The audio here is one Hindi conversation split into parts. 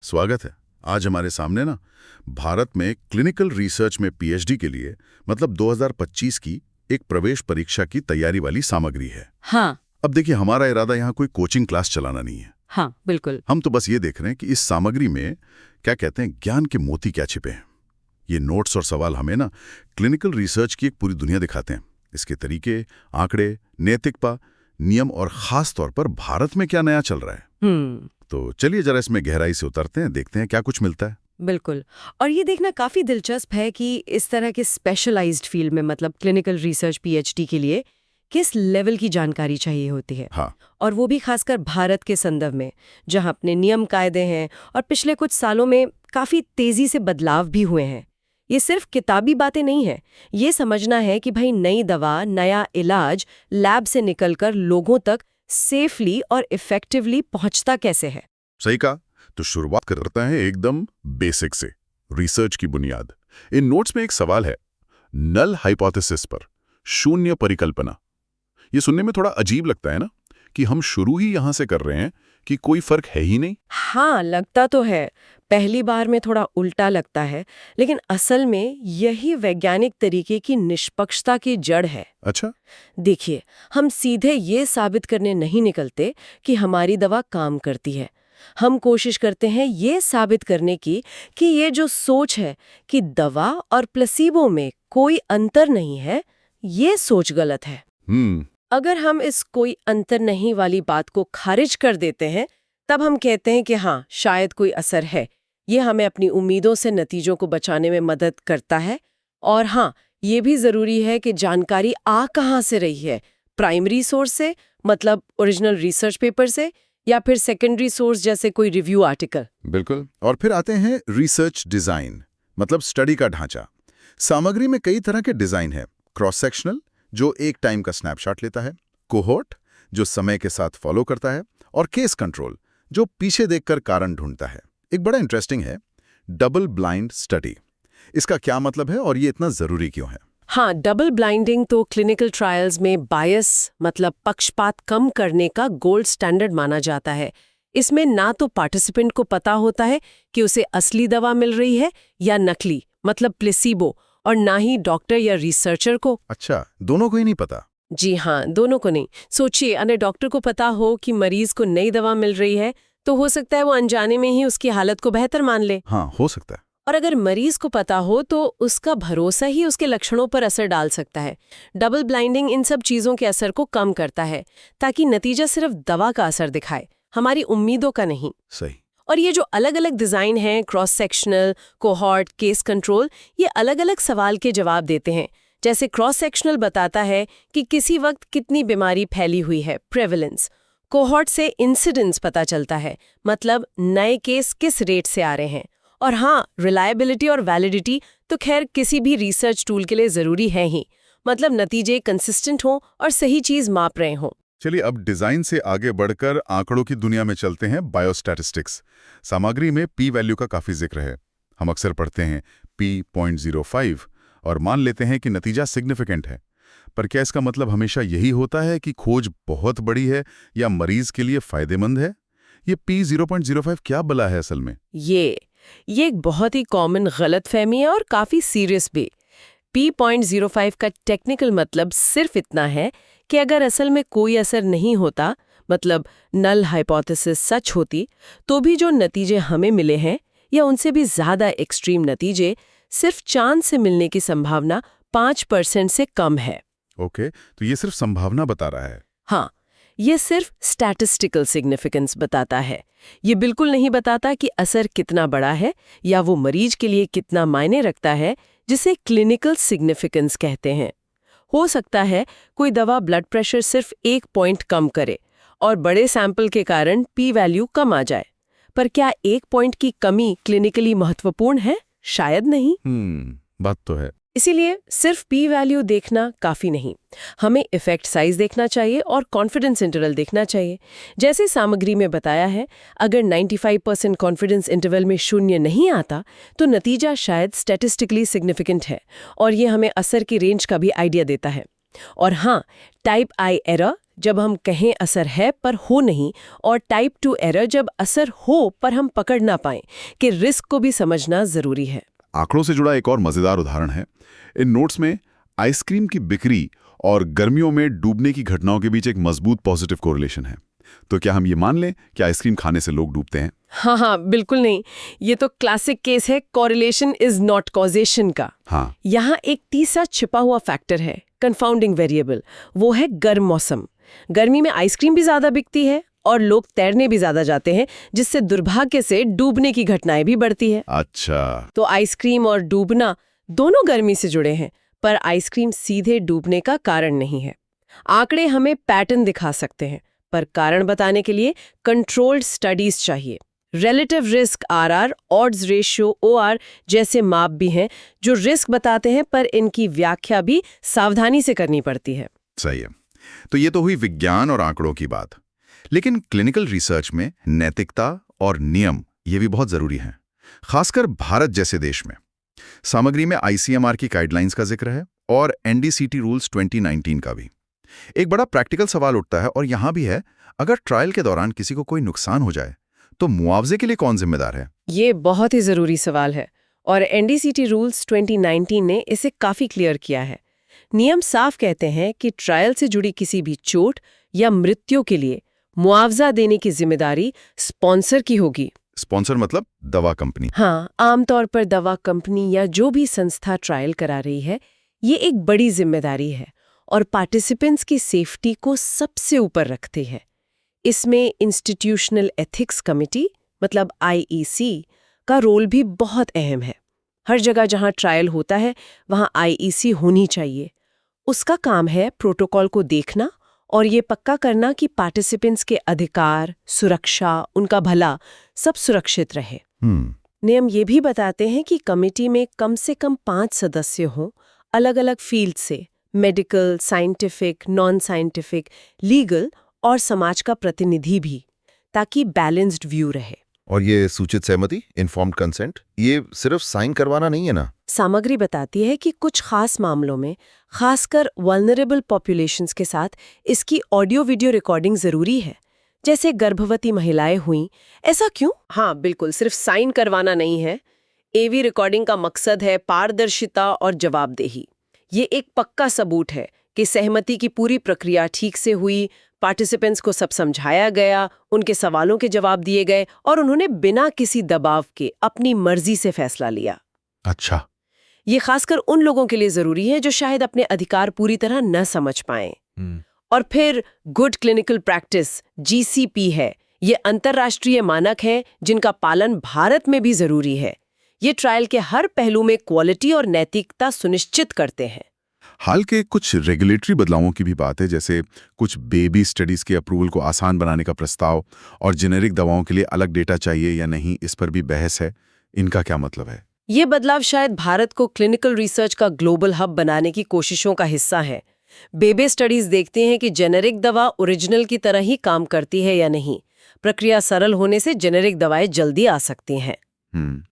स्वागत है। आज हमारे सामने ना भारत में क्लिनिकल रिसर्च में पीएचडी के लिए मतलब 2025 की एक प्रवेश परीक्षा की तैयारी वाली सामग्री है। हाँ। अब देखिए, हमारा इरादा यहाँ कोई कोचिंग क्लास चलाना नहीं है। हाँ, बिल्कुल। हम तो बस ये देख रहे हैं कि इस सामग्री में क्या कहते हैं, ज्ञान के मोती क्या छिपे हैं। ये नोट्स और सवाल हमें ना क्लिनिकल रिसर्च की एक पूरी दुनिया दिखाते हैं। इसके तरीके, आंकड़े, नैतिकता, नियम और खास तौर पर भारत में क्या नया चल रहा है। तो चलिए जरा इसमें गहराई से उतरते हैं, देखते हैं क्या कुछ मिलता है। बिल्कुल। और ये देखना काफी दिलचस्प है कि इस तरह के स्पेशलाइज्ड फील्ड में मतलब क्लिनिकल रिसर्च पीएचडी के लिए किस लेवल की जानकारी चाहिए होती है। हाँ। और वो भी खासकर भारत के संदर्भ में, जहां अपने नियम कायदे हैं और पिछले कुछ सालों में काफी तेजी से बदलाव भी हुए हैं। ये सिर्फ किताबी बातें नहीं है, ये समझना है कि भाई नई दवा, नया इलाज लैब से निकलकर लोगों तक सेफली और इफेक्टिवली पहुंचता कैसे है। सही कहा। तो शुरुआत करते हैं एकदम बेसिक से, रिसर्च की बुनियाद। इन नोट्स में एक सवाल है, नल हाइपोथेसिस पर शून्य परिकल्पना। ये सुनने में थोड़ा अजीब लगता है ना, कि हम शुरू ही यहां से कर रहे हैं कि कोई फर्क है ही नहीं। हाँ, लगता तो है। पहली बार में थोड़ा उल्टा लगता है, लेकिन असल में यही वैज्ञानिक तरीके की निष्पक्षता की जड़ है। अच्छा। देखिए, हम सीधे ये साबित करने नहीं निकलते कि हमारी दवा काम करती है। हम कोशिश करते हैं ये साबित करने की कि ये जो सोच है कि दवा और प्लेसिबो में कोई अंतर नहीं है, ये सोच गलत है। अगर हम इस कोई अंतर नहीं वाली बात को खारिज कर देते हैं, तब हम कहते हैं कि हाँ, शायद कोई असर है। ये हमें अपनी उम्मीदों से नतीजों को बचाने में मदद करता है। और हाँ, ये भी जरूरी है कि जानकारी आ कहाँ से रही है, प्राइमरी सोर्स से मतलब ओरिजिनल रिसर्च पेपर से, या फिर सेकेंडरी सोर्स जैसे कोई रिव्यू आर्टिकल। बिल्कुल। और फिर आते हैं रिसर्च डिजाइन, मतलब स्टडी का ढांचा। सामग्री में कई तरह के डिजाइन है। क्रॉस सेक्शनल, जो एक टाइम का स्नैपशॉट लेता है, कोहोर्ट, जो समय के साथ फॉलो करता है, और केस कंट्रोल, जो पीछे देखकर कारण ढूंढता है। एक बड़ा इंटरेस्टिंग है, डबल ब्लाइंड स्टडी। इसका क्या मतलब है और ये इतना जरूरी क्यों है? हाँ, डबल ब्लाइंडिंग तो क्लिनिकल ट्रायल्स में बायस मतलब पक्षपात कम करने का गोल्ड स्टैंडर्ड माना जाता है। इसमें ना तो पार्टिसिपेंट को पता होता है कि उसे असली दवा मिल रही है या नकली मतलब प्लेसिबो, और ना ही डॉक्टर या रिसर्चर को। अच्छा, दोनों को ही नहीं पता? जी हाँ, दोनों को नहीं। सोचिए, अगर डॉक्टर को पता हो कि मरीज को नई दवा मिल रही है, तो हो सकता है वो अनजाने में ही उसकी हालत को बेहतर मान ले। हाँ, हो सकता है। और अगर मरीज को पता हो तो उसका भरोसा ही उसके लक्षणों पर असर डाल सकता है। डबल ब्लाइंडिंग इन सब चीजों के असर को कम करता है, ताकि नतीजा सिर्फ दवा का असर दिखाए, हमारी उम्मीदों का नहीं। सही। और ये जो अलग अलग डिजाइन हैं, cross sectional, cohort, case control, ये अलग अलग सवाल के जवाब देते हैं। जैसे क्रॉस सेक्शनल बताता है कि किसी वक्त कितनी बीमारी फैली हुई है, प्रेवलेंस। कोहॉर्ट से इंसिडेंस पता चलता है, मतलब नए केस किस रेट से आ रहे हैं। और हाँ, रिलायबिलिटी और वैलिडिटी तो खैर किसी भी रिसर्च टूल के लिए जरूरी है ही, मतलब नतीजे कंसिस्टेंट हों और सही चीज माप रहे हों। चलिए अब डिजाइन से आगे बढ़कर आंकड़ों की दुनिया में चलते हैं। बायोस्टैटिस्टिक्स। सामग्री में पी वैल्यू का काफी जिक्र है। हम अक्सर पढ़ते हैं p.05 और मान लेते हैं कि नतीजा सिग्निफिकेंट है। पर क्या इसका मतलब हमेशा यही होता है कि खोज बहुत बड़ी है या मरीज के लिए फायदेमंद है? ये p0.05 क्या बला है असल में? ये एक बहुत ही कॉमन गलतफहमी है और काफी सीरियस भी। p.05 का टेक्निकल मतलब सिर्फ इतना है कि अगर असल में कोई असर नहीं होता, मतलब नल हाइपोथेसिस सच होती, तो भी जो नतीजे हमें मिले हैं या उनसे भी ज्यादा एक्सट्रीम नतीजे, सिर्फ चांद से मिलने की संभावना 5% से कम है। ओके, तो ये सिर्फ संभावना बता रहा है? हाँ, ये सिर्फ स्टैटिस्टिकल सिग्निफिकेंस बताता है। ये बिल्कुल नहीं बताता कि असर कितना बड़ा है या वो मरीज के लिए कितना मायने रखता है, जिसे क्लिनिकल सिग्निफिकेंस कहते हैं। हो सकता है कोई दवा ब्लड प्रेशर सिर्फ 1 पॉइंट कम करे और बड़े सैंपल के कारण पी वैल्यू कम आ जाए, पर क्या 1 पॉइंट की कमी क्लिनिकली महत्वपूर्ण है? शायद नहीं। बात तो है। इसीलिए सिर्फ पी वैल्यू देखना काफी नहीं, हमें इफेक्ट साइज देखना चाहिए और कॉन्फिडेंस इंटरवल देखना चाहिए। जैसे सामग्री में बताया है, अगर 95% कॉन्फिडेंस इंटरवल में शून्य नहीं आता, तो नतीजा शायद स्टैटिस्टिकली सिग्निफिकेंट है और ये हमें असर की रेंज का भी आइडिया देता है। और हाँ, टाइप आई एरर, जब हम कहें असर है पर हो नहीं, और टाइप 2 एरर जब असर हो पर हम पकड़ ना पाएं कि रिस्क को भी समझना जरूरी है। आंकड़ों से जुड़ा एक और मजेदार उदाहरण है। इन नोट्स में आइसक्रीम की बिक्री और गर्मियों में डूबने की घटनाओं के बीच एक मजबूत पॉजिटिव कोरिलेशन है। तो क्या हम ये मान लें कि आइसक्रीम खाने से लोग डूबते हैं? हाँ, बिल्कुल नहीं। ये तो क्लासिक केस है कॉरिलेशन इज नॉट कॉजेशन का। हाँ, यहाँ एक तीसरा छिपा हुआ फैक्टर है, कंफाउंडिंग वेरिएबल। वो है गर्म मौसम। गर्मी में आइसक्रीम भी ज्यादा बिकती है और लोग तैरने भी ज्यादा जाते हैं, जिससे दुर्भाग्य से डूबने की घटनाएं भी बढ़ती है। अच्छा। तो आइसक्रीम और डूबना दोनों गर्मी से जुड़े हैं, पर आइसक्रीम सीधे डूबने का कारण नहीं है। आंकड़े हमें पैटर्न दिखा सकते हैं, पर कारण बताने के लिए कंट्रोल्ड स्टडीज चाहिए। Relative risk RR, odds ratio OR जैसे माप भी हैं जो रिस्क बताते हैं, पर इनकी व्याख्या भी सावधानी से करनी पड़ती है। सही है। तो ये तो हुई विज्ञान और आंकड़ों की बात। लेकिन क्लिनिकल रिसर्च में नैतिकता और नियम ये भी बहुत जरूरी हैं, खासकर भारत जैसे देश में। सामग्री में आईसीएमआर की गाइडलाइंस का जिक्र है और एनडीसीटी रूल्स 2019 का भी। एक बड़ा प्रैक्टिकल सवाल उठता है और यहां भी है, अगर ट्रायल के दौरान किसी को कोई नुकसान हो जाए तो मुआवजे के लिए कौन जिम्मेदार है? ये बहुत ही जरूरी सवाल है और एनडीसीटी रूल्स 2019 ने इसे काफी क्लियर किया है। नियम साफ कहते हैं कि ट्रायल से जुड़ी किसी भी चोट या मृत्यु के लिए मुआवजा देने की जिम्मेदारी स्पॉन्सर की होगी। स्पॉन्सर मतलब दवा कंपनी? हाँ, आमतौर पर दवा कंपनी या जो भी संस्था ट्रायल करा रही है, ये एक बड़ी जिम्मेदारी है और पार्टिसिपेंट्स की सेफ्टी को सबसे ऊपर रखती है। इसमें इंस्टीट्यूशनल एथिक्स कमिटी मतलब आईईसी का रोल भी बहुत अहम है। हर जगह जहां ट्रायल होता है वहां आईईसी होनी चाहिए। उसका काम है प्रोटोकॉल को देखना और ये पक्का करना कि पार्टिसिपेंट्स के अधिकार, सुरक्षा, उनका भला सब सुरक्षित रहे। नियम ये भी बताते हैं कि कमेटी में कम से कम 5 सदस्य हों, अलग अलग फील्ड से, medical, scientific, non scientific, legal और समाज का प्रतिनिधि भी, ताकि बैलेंस्ड व्यू रहे। और ये सूचित सहमति, इन्फॉर्म्ड कंसेंट, ये सिर्फ साइन करवाना नहीं है ना? सामग्री बताती है कि कुछ खास मामलों में, खासकर वल्नरेबल पॉपुलेशंस के साथ, इसकी ऑडियो वीडियो रिकॉर्डिंग जरूरी है। जैसे गर्भवती महिलाएं हुईं। ऐसा क्यों? हाँ, बिल्कुल, सिर्फ साइन करवाना नहीं है। एवी रिकॉर्डिंग का मकसद है पारदर्शिता और जवाबदेही। ये एक पक्का सबूत है कि सहमति की पूरी प्रक्रिया ठीक से हुई, पार्टिसिपेंट्स को सब समझाया गया, उनके सवालों के जवाब दिए गए और उन्होंने बिना किसी दबाव के अपनी मर्जी से फैसला लिया। अच्छा। ये खासकर उन लोगों के लिए जरूरी है जो शायद अपने अधिकार पूरी तरह न समझ पाएं। और फिर गुड क्लिनिकल प्रैक्टिस जीसीपी है। ये अंतर्राष्ट्रीय मानक हैं जिनका पालन भारत में भी जरूरी है। ये ट्रायल के हर पहलू में क्वालिटी और नैतिकता सुनिश्चित करते हैं। हाल के कुछ रेगुलेटरी बदलावों की भी बात है, जैसे कुछ बेबी स्टडीज के अप्रूवल को आसान बनाने का प्रस्ताव और जेनेरिक दवाओं के लिए अलग डेटा चाहिए या नहीं, इस पर भी बहस है। इनका क्या मतलब है? ये बदलाव शायद भारत को क्लिनिकल रिसर्च का ग्लोबल हब बनाने की कोशिशों का हिस्सा है। बेबी स्टडीज देखते हैं कि जेनेरिक दवा ओरिजिनल की तरह ही काम करती है या नहीं। प्रक्रिया सरल होने से जेनेरिक दवाएं जल्दी आ सकती हैं।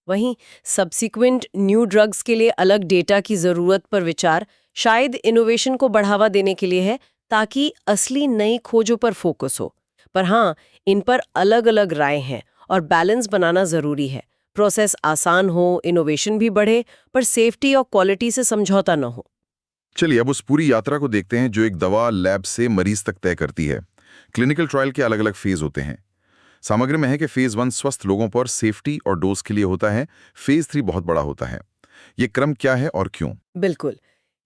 वहीं सब्सिक्वेंट न्यू ड्रग्स के लिए अलग डेटा की जरूरत पर विचार शायद इनोवेशन को बढ़ावा देने के लिए है, ताकि असली नई खोजों पर फोकस हो। पर हाँ, इन पर अलग अलग राय हैं और बैलेंस बनाना जरूरी है। प्रोसेस आसान हो, इनोवेशन भी बढ़े, पर सेफ्टी और क्वालिटी से समझौता न हो। चलिए अब उस पूरी यात्रा को देखते हैं जो एक दवा लैब से मरीज तक तय करती है। क्लिनिकल ट्रायल के अलग अलग फेज होते हैं। सामग्री में है कि फेज 1 स्वस्थ लोगों पर सेफ्टी और डोज के लिए होता है, फेज 3 बहुत बड़ा होता है। ये क्रम क्या है और क्यों? बिल्कुल,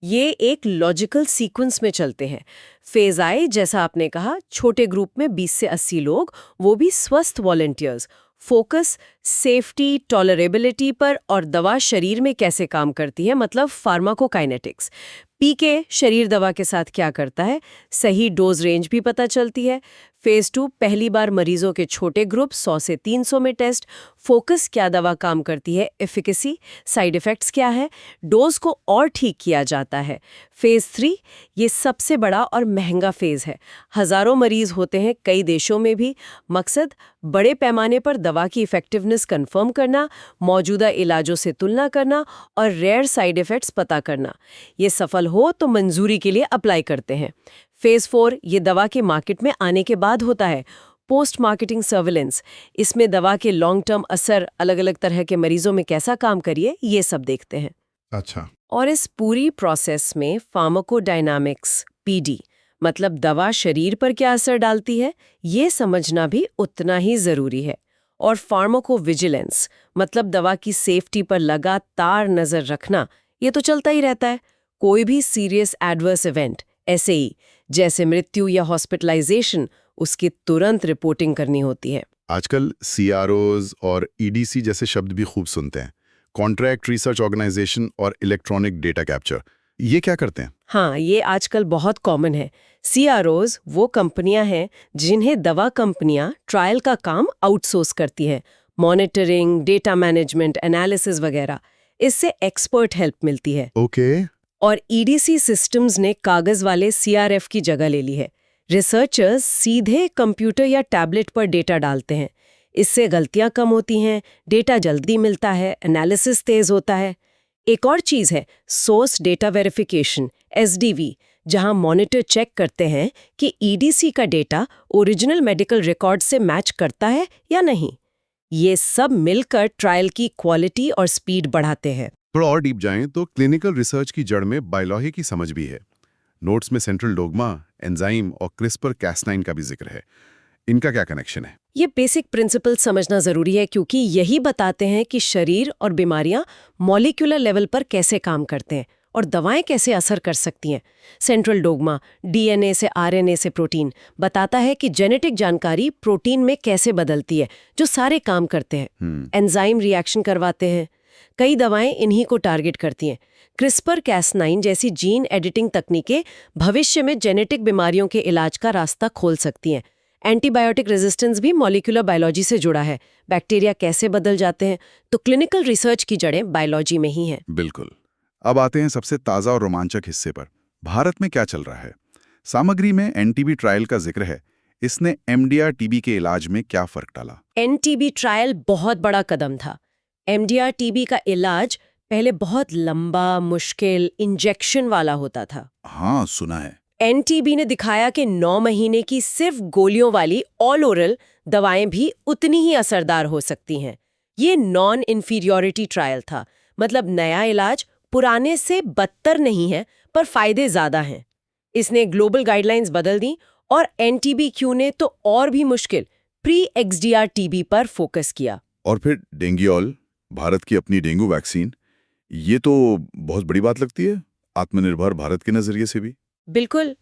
ये एक लॉजिकल सीक्वेंस में चलते हैं। फेज आई, जैसा आपने कहा, छोटे ग्रुप में 20 से 80 लोग, वो भी स्वस्थ वॉलंटियर्स। फोकस सेफ्टी, टॉलरेबिलिटी पर और दवा शरीर में कैसे काम करती है, मतलब फार्माकोकाइनेटिक्स। पीके शरीर दवा के साथ क्या करता है, सही डोज रेंज भी पता चलती है। फेज 2 पहली बार मरीजों के छोटे ग्रुप 100 से 300 में टेस्ट। फोकस क्या दवा काम करती है, एफिकेसी, साइड इफेक्ट्स क्या है, डोज को और ठीक किया जाता है। फेज 3 ये सबसे बड़ा और महंगा फेज है। हजारों मरीज होते हैं कई देशों में भी। मकसद बड़े पैमाने पर दवा की इफेक्टिवनेस कंफर्म करना, मौजूदा इलाजों से तुलना करना और रेयर साइड इफेक्ट्स पता करना। ये सफल हो तो मंजूरी के लिए अप्लाई करते हैं। फेज 4 ये दवा के मार्केट में आने के बाद होता है। पोस्ट मार्केटिंग सर्विलेंस, इसमें दवा के लॉन्ग टर्म असर अलग अलग तरह के मरीजों में कैसा काम करिए ये सब देखते हैं। अच्छा। और इस पूरी प्रोसेस में फार्माकोडायनामिक्स पीडी मतलब दवा शरीर पर क्या असर डालती है ये समझना भी उतना ही जरूरी है। और फार्माकोविजिलेंस मतलब दवा की सेफ्टी पर लगातार नजर रखना, ये तो चलता ही रहता है। कोई भी सीरियस एडवर्स इवेंट SAE जैसे मृत्यु या हॉस्पिटलाइजेशन, उसकी तुरंत रिपोर्टिंग करनी होती है। आजकल CROs और EDC जैसे शब्द भी खूब सुनते हैं, कॉन्ट्रैक्ट रिसर्च ऑर्गेनाइजेशन और इलेक्ट्रॉनिक डेटा कैप्चर। ये क्या करते हैं? हाँ, ये आजकल बहुत कॉमन है। CROs वो कंपनियां हैं जिन्हें दवा कंपनियां ट्रायल का काम आउटसोर्स करती हैं, मॉनिटरिंग, डेटा मैनेजमेंट, एनालिसिस वगैरह। इससे एक्सपर्ट हेल्प मिलती है। ओके। और EDC सिस्टम्स ने कागज वाले CRF की जगह ले ली है। रिसर्चर्स सीधे कंप्यूटर या टैबलेट पर डेटा डालते हैं। इससे गलतियां कम होती हैं, डेटा जल्दी मिलता है, एनालिसिस तेज होता है। एक और चीज़ है सोर्स डेटा वेरिफिकेशन SDV, जहां मॉनिटर चेक करते हैं कि EDC का डेटा ओरिजिनल मेडिकल रिकॉर्ड से मैच करता है या नहीं। ये सब मिलकर ट्रायल की क्वालिटी और स्पीड बढ़ाते हैं। थोड़ा और डीप जाएं तो क्लिनिकल रिसर्च की जड़ में बायोलॉजी की समझ भी है। नोट्स में सेंट्रल डोग्मा, एंजाइम और CRISPR-Cas9 का भी जिक्र है। इनका क्या कनेक्शन है? ये बेसिक प्रिंसिपल समझना जरूरी है क्योंकि यही बताते हैं कि शरीर और बीमारियां मॉलिक्यूलर लेवल पर कैसे काम करते हैं और दवाएं कैसे असर कर सकती हैं। सेंट्रल डोग्मा DNA से RNA से प्रोटीन बताता है कि जेनेटिक जानकारी प्रोटीन में कैसे बदलती है, जो सारे काम करते हैं। एंजाइम रिएक्शन करवाते हैं। कई दवाएं इन्हीं को टारगेट करती हैं। CRISPR-Cas9 जैसी जीन एडिटिंग तकनीकें भविष्य में जेनेटिक बीमारियों के इलाज का रास्ता खोल सकती हैं। एंटीबायोटिक रेजिस्टेंस भी मॉलिक्यूलर बायोलॉजी से जुड़ा है। बैक्टीरिया कैसे बदल जाते हैं, तो क्लिनिकल रिसर्च की जड़ें बायोलॉजी में ही हैं। बिल्कुल। अब आते हैं सबसे ताज़ा और रोमांचक हिस्से पर। भारत में क्या चल रहा है? सामग्री में NTB ट्रायल का जिक्र है। इसने MDR-TB के इलाज में क्या फर्क डाला? NTB ट्रायल बहुत बड़ा कदम था। MDR-TB का इलाज पहले बहुत लंबा, मुश्किल, इंजेक्शन वाला होता था। हाँ, सुना है। NTB ने दिखाया कि 9 महीने की सिर्फ गोलियों वाली ऑल ओरल दवाएं भी उतनी ही असरदार हो सकती हैं। ये नॉन इन्फीरियॉरिटी ट्रायल था, मतलब नया इलाज पुराने से बदतर नहीं है, पर फायदे ज्यादा हैं। इसने ग्लोबल गाइडलाइंस बदल दी और NTB-Q ने तो और भी मुश्किल प्री-XDR-TB पर फोकस किया। और फिर डेंगुओल, भारत की अपनी डेंगू वैक्सीन, ये तो बहुत बड़ी बात लगती है आत्मनिर्भर भारत के नजरिए से भी। बिल्कुल।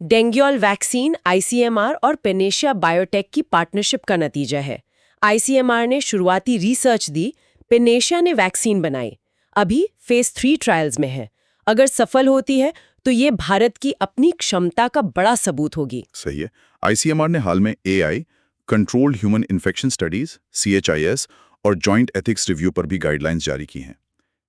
डेंगुओल वैक्सीन ICMR और पेनेशिया बायोटेक की पार्टनरशिप का नतीजा है। ICMR ने शुरुआती रिसर्च दी, पेनेशिया ने वैक्सीन बनाई। अभी फेज 3 ट्रायल्स में है। अगर सफल होती है तो ये भारत की अपनी क्षमता का बड़ा सबूत होगी। सही है। ICMR ने हाल में AI, controlled human infection studies CHIS और जॉइंट एथिक्स रिव्यू पर भी गाइडलाइंस जारी की हैं।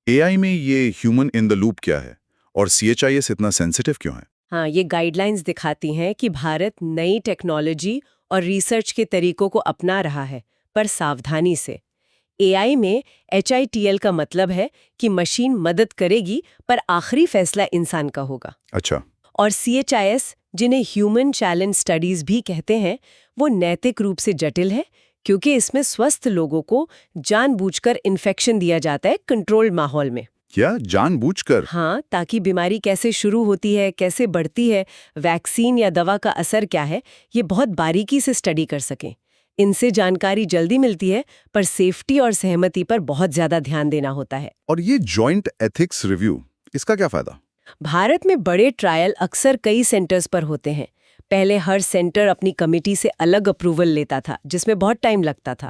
AI में ये ह्यूमन इन द लूप क्या है और CHIS इतना सेंसिटिव क्यों है? हाँ, ये गाइडलाइंस दिखाती हैं कि भारत नई टेक्नोलॉजी और रिसर्च के तरीकों को अपना रहा है, पर सावधानी से। AI में HITL का मतलब है कि मशीन मदद करेगी, पर आखिरी फैसला इंसान का होगा। अच्छा। और CHIS, जिन्हें ह्यूमन चैलेंज स्टडीज भी कहते हैं, वो नैतिक रूप से जटिल है क्योंकि इसमें स्वस्थ लोगों को जानबूझकर इन्फेक्शन दिया जाता है कंट्रोल्ड माहौल में। क्या जानबूझकर? हाँ, ताकि बीमारी कैसे शुरू होती है, कैसे बढ़ती है, वैक्सीन या दवा का असर क्या है, ये बहुत बारीकी से स्टडी कर सकें। इनसे जानकारी जल्दी मिलती है, पर सेफ्टी और सहमति पर बहुत ज्यादा ध्यान देना होता है। और ये जॉइंट एथिक्स रिव्यू, इसका क्या फायदा? भारत में बड़े ट्रायल अक्सर कई सेंटर्स पर होते हैं। पहले हर सेंटर अपनी कमेटी से अलग अप्रूवल लेता था, जिसमें बहुत टाइम लगता था।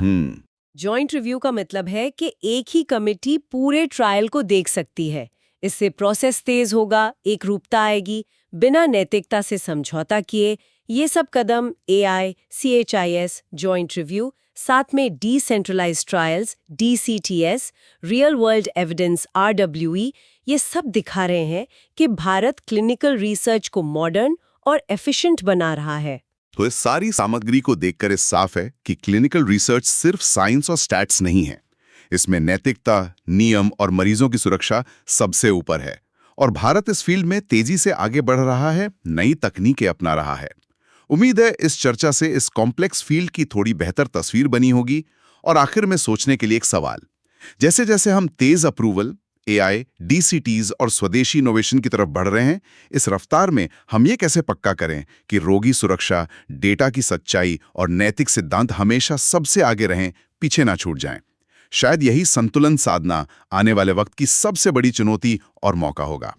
जॉइंट रिव्यू का मतलब है कि एक ही कमेटी पूरे ट्रायल को देख सकती है। इससे प्रोसेस तेज होगा, एक रूपता आएगी, बिना नैतिकता से समझौता किए। ये सब कदम AI, CHIS, जॉइंट रिव्यू, साथ में decentralised trials DCTS, real world evidence RWE, ये सब दिखा रहे हैं कि भारत क्लिनिकल रिसर्च को मॉडर्न और एफिशिएंट बना रहा है। तो इस सारी सामग्री को देखकर इस साफ है कि क्लिनिकल रिसर्च सिर्फ साइंस और स्टैट्स नहीं है। इसमें नैतिकता, नियम और मरीजों की सुरक्षा सबसे ऊपर है। और भारत इस फील्ड में तेजी से आगे बढ़ रहा है, नई तकनीकें अपना रहा है। उम्मीद है इस चर्चा से इस कॉम्प्लेक्स फील्ड की थोड़ी बेहतर तस्वीर बनी होगी। और आखिर में सोचने के लिए एक सवाल, जैसे जैसे हम तेज अप्रूवल, एआई, डीसीटीज और स्वदेशी इनोवेशन की तरफ बढ़ रहे हैं, इस रफ्तार में हम ये कैसे पक्का करें कि रोगी सुरक्षा, डेटा की सच्चाई और नैतिक सिद्धांत हमेशा सबसे आगे रहें, पीछे ना छूट जाएं। शायद यही संतुलन साधना आने वाले वक्त की सबसे बड़ी चुनौती और मौका होगा।